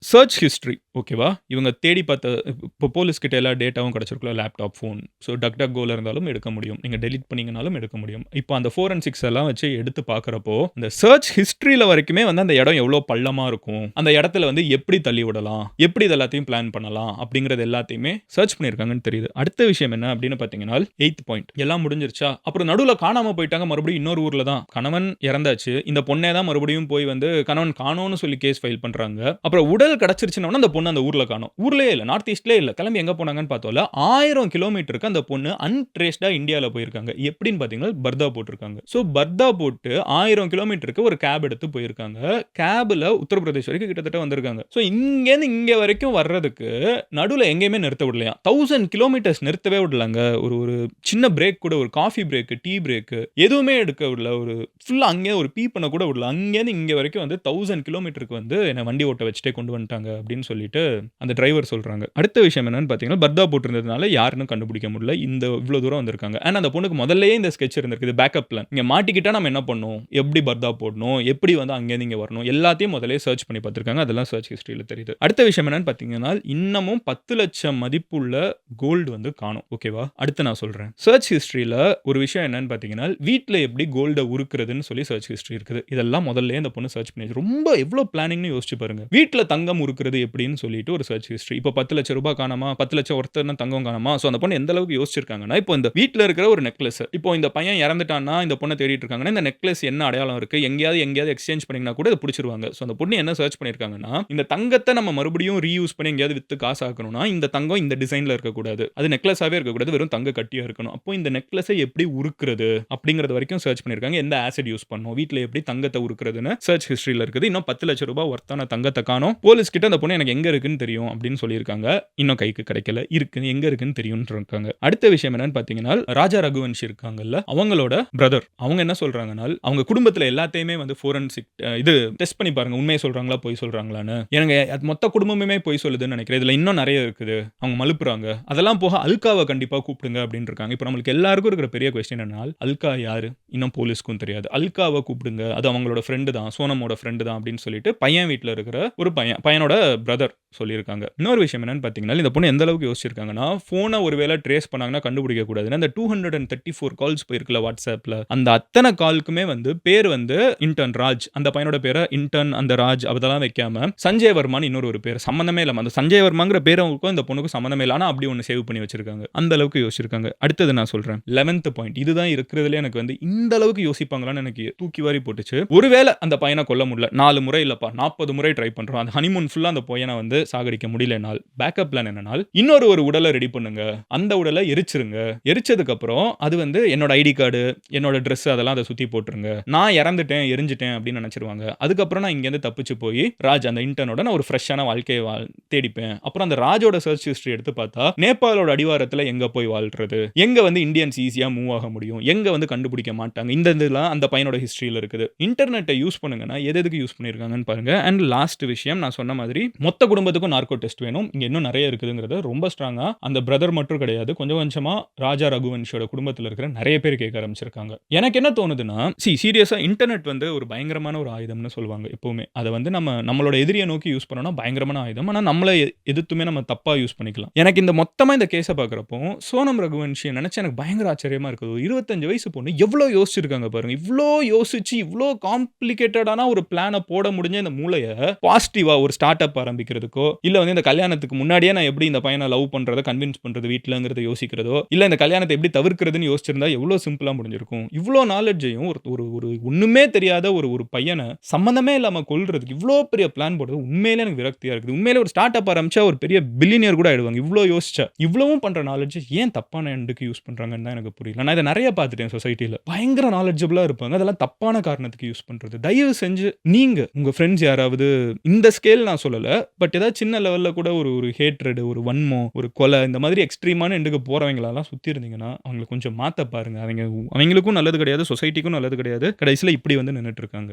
Search history ஓகேவா? இவங்க தேடி பார்த்த இப்போ போலீஸ் கிட்ட எல்லா டேட்டாவும் கிடைச்சிருக்கும்ல. Laptop, phone. ஸோ டக்டக்கோல இருந்தாலும் எடுக்க முடியும். நீங்க டெலீட் பண்ணீங்கனாலும் எடுக்க முடியும். இப்போ அந்த ஃபோரன்சிக்ஸ் எல்லாம் வச்சு எடுத்து பார்க்கிறப்போ, இந்த சர்ச் ஹிஸ்டரில வரைக்குமே வந்து அந்த இடம் எவ்வளோ பள்ளமா இருக்கும். அந்த இடத்துல வந்து எப்படி தள்ளி விடலாம்? எப்படி இது எல்லாத்தையும் பிளான் பண்ணலாம்? அப்படிங்கிறது எல்லாத்தையுமே சர்ச் பண்ணியிருக்காங்கன்னு தெரியுது. அடுத்த விஷயம் என்ன அப்படின்னு பார்த்தீங்கன்னா, 8த் பாயிண்ட் எல்லாம் முடிஞ்சிருச்சா? அப்புறம் நடுவுல காணாம போயிட்டாங்க. மறுபடியும் இன்னொரு ஊர்ல தான். கணவன் இறந்தாச்சு. இந்த பொண்ணே தான் மறுபடியும் போய் வந்து கணவன் காணோம்னு சொல்லி கேஸ் ஃபைல் பண்றாங்க. அப்புறம் உடல் கிடைச்சிருச்சுன அந்த பொண்ணு அந்த ஊர்ல காணோம். ஊர்லயே இல்ல. நார்த் ஈஸ்ட்லயே இல்ல. கிளம்பி எங்க போனாங்கன்னு பார்த்தோம்ல, 1000 கிலோமீட்டருக்கு அந்த பொண்ணு அன்ட்ரேஸ்டா இந்தியால போயிருக்காங்க. எப்படின்னு பார்த்தீங்கன்னா, பர்தா போட்டிருக்காங்க. ஸோ பர்தா போட்டு 1000 கிலோமீட்டருக்கு ஒரு கேப் எடுத்து போயிருக்காங்க. கேப்ல உத்தரப்பிரதேஷ் வரைக்கும் கிட்டத்தட்ட வந்திருக்காங்க. ஸோ இங்கேருந்து இங்க வரைக்கும் வர்றதுக்கு நடுவுல எங்கேயுமே நிறுத்த விடலையாம். 1000 கிலோமீட்டர்ஸ் நிறுத்தவே விடலங்க. ஒரு ஒரு சின்ன பிரேக் கூட ஒரு காஃபி பிரேக், டீ பிரேக் எதுவுமே எடுக்க விடல. ஒரு ஃபுல்லா அங்கேயே ஒரு பீ பண்ண கூட விடல. அங்கேருந்து இங்க வரைக்கும் வந்து 1000 கிலோமீட்டருக்கு வந்து என்ன வண்டி ஓட்ட வச்சுட்டே கொண்டு வந்துட்டாங்க அப்படின்னு சொல்லிட்டு அந்த டிரைவர் சொல்றாங்க. அடுத்த விஷயம் என்னன்னு பார்த்தீங்கன்னா, பர்தா போட்டிருந்ததுனால யாருன்னு கண்டுபிடிக்க முடியல. இந்த இவ்வளோ தூரம் வந்திருக்காங்க. ஆனா அந்த பொண்ணுக்கு முதல்லயே இந்த ஸ்கெட்ச் இருந்திருக்கு. இது பேக்கப் பிளான். இங்க மாட்டிக்கிட்டா நம்ம என்ன பண்ணணும்? எப்படி பர்தா போடணும்? எப்படி வந்து அங்கேருந்து இங்க வரணும்? எல்லாத்தையும் முதல்லயே சர்ச் பண்ணி பார்த்திருக்காங்க. அதெல்லாம் சர்ச் ஹிஸ்டரியில தெரியுது. அடுத்த விஷயம் என்னன்னு பார்த்தீங்கன்னா, இன்னமும் 10,00,000 மதிப்புள்ள கோல்டு வந்து காணோம். ஓகேவா? அடுத்து நான் சொல்றேன். சர்ச் ஹிஸ்டரியில ஒரு விஷயம் என்னன்னு பார்த்தீங்கன்னா, வீட்ல எப்படி கோல்ட உருக்குறதுன்னு சொல்லி சர்ச் ஹிஸ்டரி இருக்குது. இதெல்லாம் முதல்லயே அந்த பொண்ணு சர்ச் பண்ணி ரொம்ப எவ்வளோ பிளானிங்னு யோசிச்சு பாருங்க. வீட்ல தங்கம் உருக்குறது எப்படின்னு சொல்லிட்டு ஒரு சர்ச் ஹிஸ்டரி. இப்போ ரூ. 10,00,000 காணோமா? 10,00,000 ஒர்த்தான தங்கம் காணோமா? ஸோ அந்த பொண்ணு எந்த அளவுக்கு யோசிச்சிருக்காங்கன்னா, இப்போ இந்த வீட்ல இருக்கிற ஒரு நெக்லஸ். இப்போ இந்த பையன் இறந்துட்டான்னா, இந்த பொண்ண தேடிட்டு இருக்காங்கன்னா, இந்த நெக்லஸ் என்ன அடையாளம் இருக்கு? எங்கேயாவது எக்ஸ்சேஞ்ச் பண்ணீங்கன்னா கூட இத புடிச்சிருவாங்க. ஸோ அந்த பொண்ணு என்ன சர்ச் பண்ணியிருக்காங்கன்னா, இந்த தங்கத்த நம்ம மறுபடியும் ரீயூஸ் பண்ணி எங்கேயாவது வித்து காசு ஆக்கணும்னா, இந்த தங்கம் இந்த டிசைன்ல இருக்கக்கூடாது. அது நெக்லஸாவே இருக்கக்கூடாது. வெறும் தங்க கட்டியா இருக்கணும். அப்போ இந்த நெக்லஸை எப்படி உருக்குறது? அப்படிங்கிறது வரைக்கும் சர்ச் பண்ணியிருக்காங்க. எந்த ஆசிட் யூஸ் பண்ணணும்? வீட்ல எப்படி தங்கத்த உருக்குறதுன்னு சர்ச் ஹிஸ்டரியில இருக்குது. இன்னும் ரூ. 10,00,000 ஒர்த்தான தங்கத்த காணோம். போலீஸ் கிட்ட அந்த பொண்ணு எனக்கு எங்க இருக்குன்னு தெரியும் அப்படின்னு சொல்லியிருக்காங்க. இன்னும் கைக்கு கிடைக்கல. இருக்கு. எங்க இருக்குன்னு தெரியும்னு இருக்காங்க. அடுத்த விஷயம் என்னன்னு பார்த்தீங்கன்னா, ராஜா ரகுவன்ஷி இருக்காங்கல்ல, அவங்களோட பிரதர். அவங்க என்ன சொல்றாங்கன்னா, அவங்க குடும்பத்தில எல்லாத்தையுமே வந்து ஃபோரன்சிக் இது டெஸ்ட் பண்ணி பாருங்க. உண்மைய சொல்றாங்களா? பொய் சொல்றாங்களான்னு. எனக்கு அது மொத்த குடும்பமுமே பொய் சொல்லுதுன்னு நினைக்கிறேன். இதுல இன்னும் நெறைய இருக்குது. அவங்க மழுப்புறாங்க. அதெல்லாம் போக அல்காவ கண்டிப்பா கூப்பிடுங்க அப்படின்னு இருக்காங்க. இப்ப நம்மளுக்கு எல்லாருக்கும் இருக்கிற பெரிய கொஸ்டின் என்னன்னா, அல்கா யாரு? இன்னும் போலீஸ்க்கும் தெரியாது. அல்காவ கூப்பிடுங்க. அது அவங்களோட ஃப்ரெண்ட் தான். சோனமோட ஃப்ரெண்ட் தான் அப்படின்னு சொல்லிட்டு பையன் வீட்ல இருக்கிற ஒரு பையன். பையனோட பிரதர் சொல்லியிருக்காங்க. இன்னொரு விஷயம் என்னன்னு பார்த்தீங்கன்னா, இந்த பொண்ணு எந்த அளவுக்கு யோசிச்சிருக்காங்கன்னா, ஃபோன ஒரு வேள ட்ரேஸ் பண்ணாங்கன்னா கண்டுபிடிக்க கூடாதுன்னு, அந்த 234 கால்ஸ் போயிருக்குல்ல WhatsAppல, அந்த அத்தன காலுக்குமே வந்து பேர் வந்து இன்டர்ன் ராஜ். அந்த பையனோட பேர இன்டர்ன் அந்த ராஜ் அதெல்லாம் வைக்காம, சஞ்சய் வர்மான்னு இன்னொரு ஒரு பேர். சம்மந்தமே இல்லாம அந்த சஞ்சய் வர்மாங்கிற பேருக்கும் இந்த பொண்ணுக்கும் சம்மந்தமே இல்ல. ஆனா அப்படி ஒண்ணு சேவ் பண்ணி வச்சிருக்காங்க. அந்த அளவுக்கு யோசிச்சிருக்காங்க. அடுத்தது நான் சொல்றேன். 11த் பாயிண்ட். இதுதான் இருக்கிறதுலயே எனக்கு வந்து இந்த அளவுக்கு யோசிப்பாங்களான்னு எனக்கு தூக்கி வாரி போட்டுச்சு. ஒருவேள அந்த பையன கொல்ல முடியல. 4 முறை இல்லப்பா 40 முறை ட்ரை பண்றோம். அந்த ஹனிமூன் ஃபுல்லா அந்த பையன வந்து சாகடிக்க முடியலனால், பேக்கப் பிளான் என்னன்னா, இன்னொரு ஒரு உடல ரெடி பண்ணுங்க. அந்த உடல எரிச்சிருங்க. எரிச்சதுக்கு அப்புறம் அது வந்து என்னோட ஐடி கார்டு, என்னோட டிரெஸ் அதெல்லாம் அத சுத்தி போட்டுருங்க. நான் இறந்துட்டேன், எரிஞ்சுட்டேன் அப்படின்னு நெனச்சிருவாங்க. அதுக்கப்புறம் நான் இங்கேருந்து தப்பிச்சு போய் ராஜ் அந்த இன்டர்னோட நான் ஒரு ஃப்ரெஷ்ஷான வாழ்க்கைய தேடிப்பேன். அப்புறம் அந்த ராஜோட சர்ச் ஹிஸ்டரி எடுத்து பார்த்தா, நேபாளோட அடிவாரத்துல எங்க போய் வாழ்றது? எங்க வந்து இந்தியன்ஸ் ஈஸியா மூவ் ஆக முடியும்? எங்க வந்து கண்டுபிடிக்க மாட்டாங்க? இந்த இதெல்லாம் அந்த பையனோட ஹிஸ்டரியில இருக்குது. இன்டர்நெட்ட யூஸ் பண்ணுங்கன்னா, எதுக்கு யூஸ் பண்ணியிருக்காங்கன்னு பாருங்க. அண்ட் லாஸ்ட் விஷயம் நான் சொன்ன மாதிரி மொத்த குடும்பத்துக்கும் நார்கோ டெஸ்ட் வேணும். இங்க இன்னும் நெறைய இருக்குதுங்கிறத ரொம்ப ஸ்ட்ராங்கா அந்த பிரதர் மட்டும் கிடையாது. கொஞ்சம் கொஞ்சமா ராஜா ரகுவன்ஷியோட குடும்பத்தில இருக்கிற நெறைய பேர் கேட்க ஆரம்பிச்சிருக்காங்க. எனக்கு என்ன தோணுதுன்னா, சீரியஸா இன்டர்நெட் வந்து ஒரு பயங்கரமான ஒரு ஆயுதம்னு சொல்லுவாங்க எப்பவுமே. அத வந்து நம்மளோட எதிரிய நோக்கி யூஸ் பண்ணோம்னா பயங்கரமான ஆயுதம். ஆனா நம்மள எதிர்த்துமே நம்ம தப்பா யூஸ் பண்ணிக்கலாம். எனக்கு இந்த மொத்தமா இந்த கேஸ பார்க்கிறப்போ, சோனம் ரகுவன்ஷிய நெனச்சு எனக்கு பயங்கர ஆச்சரியமா இருக்குது. ஒரு 25 வயசு பொண்ணு எவ்ளோ யோசிச்சிருக்காங்க பாருங்க. இவ்ளோ யோசிச்சு, இவ்ளோ காம்ப்ளிகேட்டடான ஒரு பிளான போட முடிஞ்ச இந்த மூளைய பாசிட்டிவா ஒரு ஸ்டார்ட் அப் ஆரம்பிக்கிறதுக்கோ, இல்ல வந்து இந்த கல்யாணத்துக்கு முன்னாடியே நான் எப்படி இந்த பையன லவ் பண்றத கன்வின்ஸ் பண்றது வீட்லங்கிறத யோசிக்கிறதோ, இல்ல இந்த கல்யாணத்த எப்படி தவிர்க்கிறதுன்னு யோசிச்சிருந்தா எவ்ளோ சிம்பிளா முடிஞ்சிருக்கும். இவ்ளோ நாலெட்ஜையும் ஒரு ஒரு ஒரு ஒண்ணுமே தெரியாத ஒரு ஒரு பையன சம்மந்தமே இல்லாம கொல்றதுக்கு இவ்ளோ பெரிய பிளான் போடுறது உண்மையிலே எனக்கு விரக்தியா இருக்குது. உண்மையிலே ஒரு ஸ்டார்ட் அப் ஆரம்பிச்சா ஒரு பெரிய பில்லியனியர் கூட ஆயிடுவாங்க. இவ்ளோ யோசிச்சா. இவ்வளவும் பண்ற நாலெட்ஜ் ஏன் தப்பான எண்டுக்கு யூஸ் பண்றாங்கன்னு தான் எனக்கு புரியல. நான் இத நெறைய பார்த்துட்டேன் சொசைட்டில. பயங்கர நாலெட்ஜபிளா இருப்பாங்க. அதெல்லாம் தப்பான காரணத்துக்கு யூஸ் பண்றது. தயவு செஞ்சு நீங்க உங்க ஃபிரெண்ட்ஸ் யாராவது இந்த ஸ்கேல் நான் சொல்லல. பட் ஏதாவது சின்ன லெவல்ல கூட ஒரு ஒரு ஹேட்ரட், ஒரு வன்மம், ஒரு கொலை இந்த மாதிரி எக்ஸ்ட்ரீமான எண்டுக்கு போறவங்களலாம் சுத்தி இருந்தீங்கன்னா, அவங்கள கொஞ்சம் மாத்த பாருங்க. அவங்களுக்கும் நல்லது கிடையாது, சொசைட்டிக்கும் நல்லது கிடையாது. கடைசில இப்படி வந்து நின்னுட்டு இருக்காங்க.